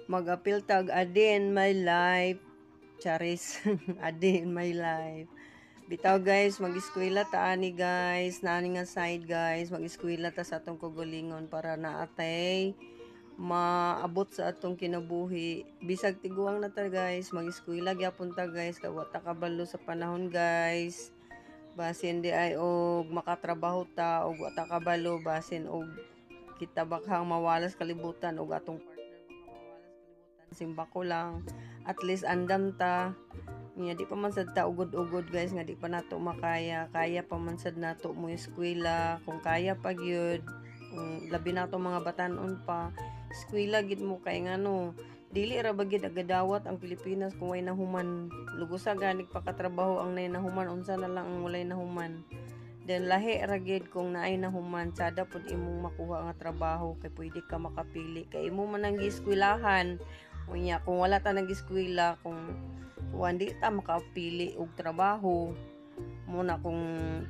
Mag-apil tag a day in my life. Charis. A day in my life. Bitaw guys, mag-eskwela ta ani guys, naani nga side guys, mag-eskwela ta sa atong kugulingon para naatay maabot sa atong kinabuhi. Bisag tiguang na ta guys, mag-eskwela gyapon ta guys, kay wa ta kabalo sa panahon guys. Basin di ay og makatrabaho ta og wa ta kabalo, basin og kita bakhang mawalas kalibutan og atong partner baka mawalas kalibutan, simba ko lang. At least andam ta. Nga di pa man sad ta ugod-ugod guys, nga di pa nato makaya. Kaya pa man sad nato mo eskwela, kung kaya pa gyud. Labi nato mga batanon pa. Eskwela gid mo kay ngano. Dili ra ba gid agadawat ang Pilipinas kung way nahuman. Lugusa ganig pakatrabaho ang nay nahuman, unsa na lang ang walay nahuman. Then lahi ra gid kung naay nahuman, sada pud imong makuha nga trabaho kay pwede ka makapili. Kay imo man ang gieskwelahan. Unya kung wala ta nag-eskwela, kung hindi ta makapili og trabaho muna, kung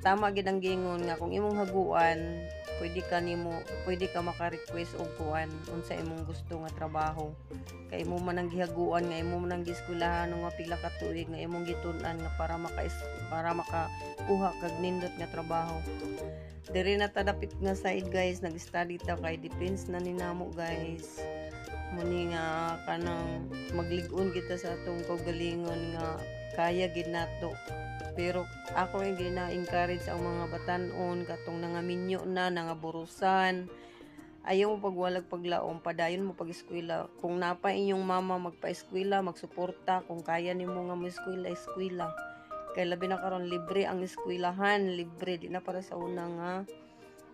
tama gid ang gingon nga kung imong haguan pwede ka maka-request og kuan unsa imong gusto nga trabaho, kay imo man ang gihaguan nga imo man ang gieskwelahan nga pila ka tuig nga imong gitun-an nga para makakuha kag nindot nga trabaho. Diri na ta dapit nga side guys, nag-study ta kay depends na ninamo guys. Muni nga kanang maglig-on kita sa atong kaugalingon nga kaya gid nato. Pero ako ay gina-encourage ang mga batanon katong nangaminyo na nangaburusan. Ayaw mo pagwalag paglaom, padayon mo pag-eskwela. Kung napa inyong mama magpa-eskwela, magsuporta. Kung kaya nimo nga mo eskwela. Kay labi na karon libre ang eskwelahan, libre di na para sa una nga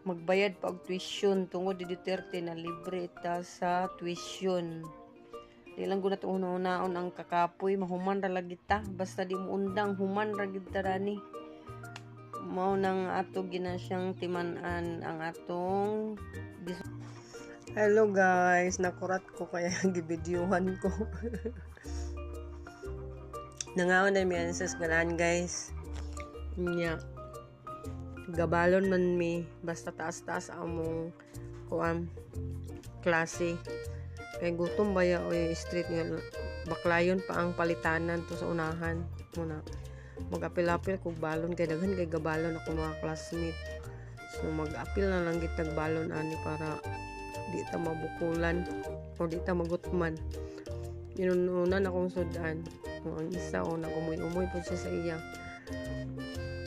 magbayad pa og tuition. Tungod di Duterte na libre ta sa tuition. Di lang gud nato una-unaon ang kakapoy, mahuman ra lagi ta, basta di mo undang human ra gid ta rani. Mao nang ato ginasyang timan-an ang atong Hello guys, nakurat ko kaya gibidyohan ko. Nangaon na mi sa eskwelahan guys. Nya gabalon man mi, basta taas-taas among kuan klase. Kay gutom baya o street nga baklayon pa ang palitanan to sa unahan muna. Mag-apil-apil kog balon kay daghan kay gabalon ako mga classmate. So mag-apil na lang gid balon ani para di ta mabukulan o di ta magutman. Inununan akong sudan. Ang isa o nagumoy-umoy po siya sa iya.